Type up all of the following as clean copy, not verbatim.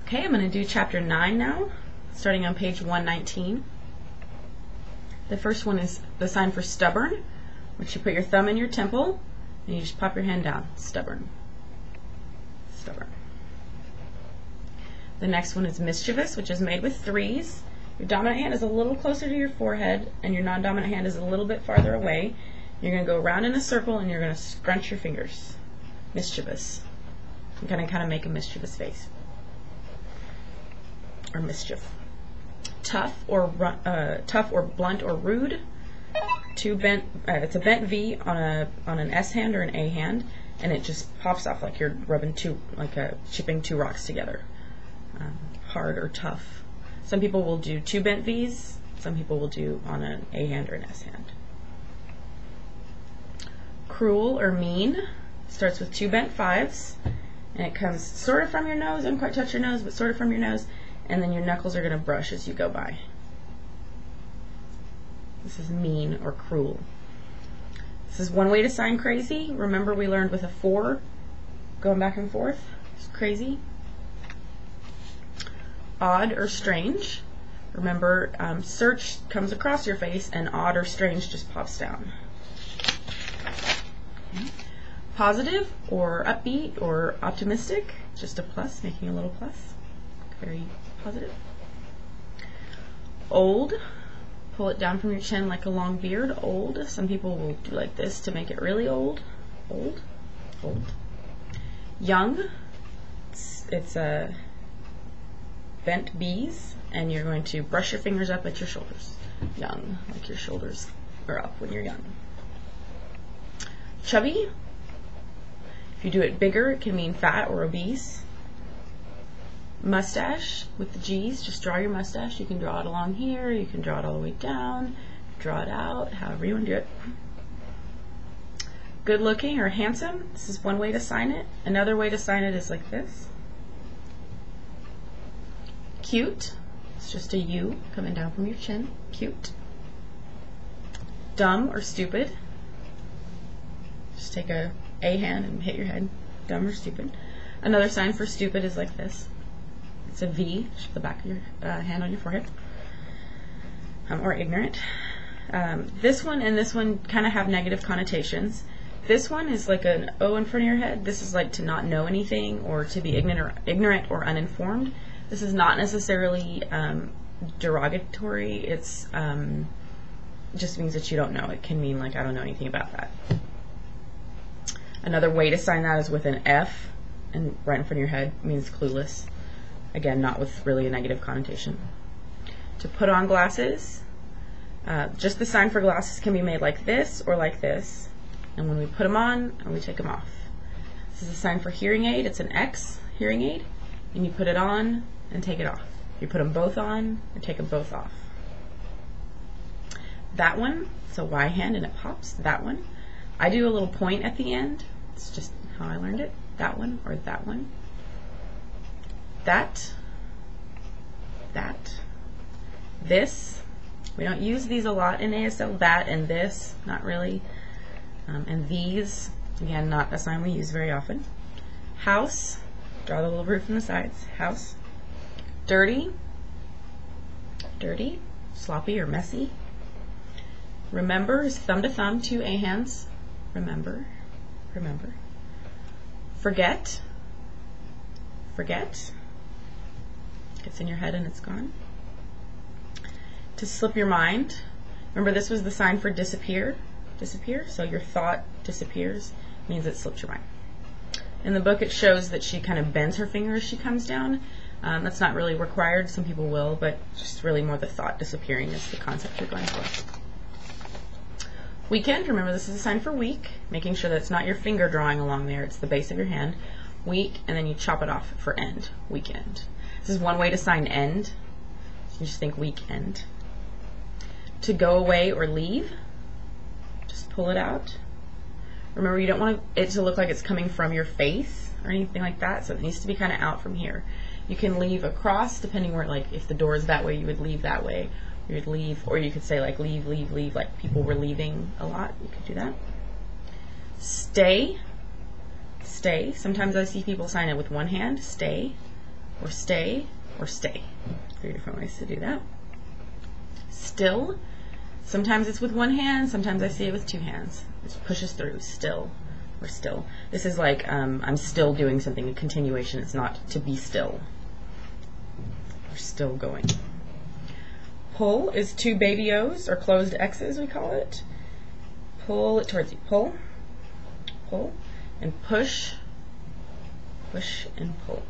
Okay, I'm going to do chapter 9 now, starting on page 119. The first one is the sign for stubborn, which you put your thumb in your temple and you just pop your hand down. Stubborn. Stubborn. The next one is mischievous, which is made with 3s. Your dominant hand is a little closer to your forehead and your non-dominant hand is a little bit farther away. You're going to go around in a circle and you're going to scrunch your fingers. Mischievous. I'm going to kind of make a mischievous face. Or mischief. Tough or blunt or rude. It's a bent V on an S hand or an A hand, and it just pops off like you're rubbing chipping two rocks together. Hard or tough. Some people will do 2 bent V's. Some people will do on an A hand or an S hand. Cruel or mean starts with 2 bent 5s, and it comes sort of from your nose. Doesn't quite touch your nose, but sort of from your nose. And then your knuckles are going to brush as you go by. This is mean or cruel. This is one way to sign crazy. Remember we learned with a 4 going back and forth. It's crazy. Odd or strange. Remember, search comes across your face and odd or strange just pops down. Okay. Positive or upbeat or optimistic. Just a plus, making a little plus. Very positive. Old, pull it down from your chin like a long beard. Old. Some people will do like this to make it really old. Old. Old. Young, it's a bent B's, and you're going to brush your fingers up at your shoulders. Young, like your shoulders are up when you're young. Chubby, if you do it bigger, it can mean fat or obese. Mustache with the G's, just draw your mustache. You can draw it along here, you can draw it all the way down, draw it out, however you want to do it. Good looking or handsome, this is one way to sign it. Another way to sign it is like this. Cute, it's just a U coming down from your chin. Cute. Dumb or stupid, just take a hand and hit your head. Dumb or stupid. Another sign for stupid is like this. It's a V, just the back of your hand on your forehead. Or ignorant. This one and this one kind of have negative connotations. This one is like an O in front of your head. This is like to not know anything or to be ignorant or uninformed. This is not necessarily derogatory. It's just means that you don't know. It can mean like I don't know anything about that. Another way to sign that is with an F, and right in front of your head means clueless. Again, not with really a negative connotation. To put on glasses, just the sign for glasses can be made like this or like this. And when we put them on, and we take them off. This is a sign for hearing aid. It's an X, hearing aid. And you put it on and take it off. You put them both on or take them both off. That one, it's a Y hand and it pops. That one. I do a little point at the end. It's just how I learned it. That one or that one. That, this, we don't use these a lot in ASL, that and this, not really, and these, again, not a sign we use very often. House, draw the little roof from the sides, house. Dirty, sloppy or messy. Remember is thumb to thumb, 2 A hands, remember. Forget, gets in your head and it's gone. To slip your mind, remember this was the sign for disappear, so your thought disappears, means it slipped your mind. In the book it shows that she kind of bends her finger as she comes down. That's not really required, some people will, but just really more the thought disappearing is the concept you're going for. Weekend, remember this is a sign for weak, making sure that it's not your finger drawing along there, it's the base of your hand. Weak, and then you chop it off for end, weekend. This is one way to sign end. You just think weekend. To go away or leave, just pull it out. Remember, you don't want it to look like it's coming from your face or anything like that, so it needs to be kind of out from here. You can leave across, depending where, like, if the door is that way, you would leave that way. You would leave, or you could say, like, leave, like people were leaving a lot. You could do that. Stay. Sometimes I see people sign it with one hand, stay. or stay, or stay. 3 different ways to do that. Still, sometimes it's with one hand, sometimes I see it with 2 hands. It pushes through, still, or still. This is like I'm still doing something, a continuation. It's not to be still. We're still going. Pull is 2 baby O's, or closed X's we call it. Pull it towards you. Pull, pull, and push, push, and pull.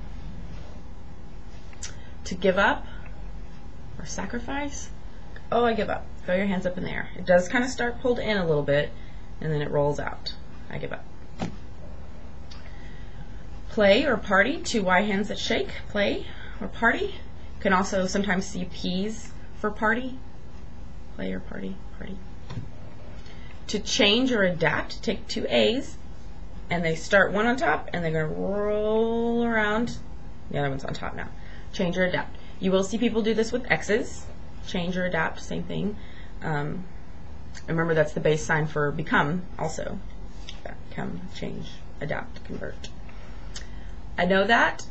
To give up, or sacrifice, oh, I give up. Throw your hands up in the air. It does kind of start pulled in a little bit, and then it rolls out. I give up. Play or party, 2 Y hands that shake. Play or party. You can also sometimes see P's for party. Play or party, party. To change or adapt, take 2 A's, and they start one on top, and they're going to roll around. The other one's on top now. Change or adapt. You will see people do this with X's. Change or adapt, same thing. Remember, that's the base sign for become also. Become, change, adapt, convert. I know that.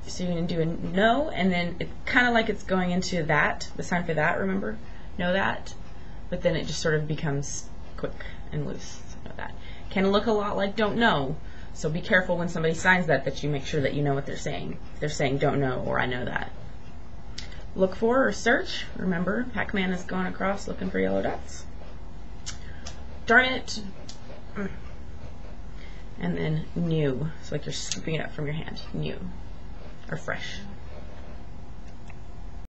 So you're going to do a know, and then it's kind of like it's going into that, the sign for that, remember? Know that. But then it just sort of becomes quick and loose. So know that. Can look a lot like don't know. So be careful when somebody signs that you make sure that you know what they're saying. If they're saying don't know or I know that. Look for or search. Remember, Pac-Man is going across looking for yellow dots. Darn it. And then new. It's like you're scooping it up from your hand. New. Or fresh.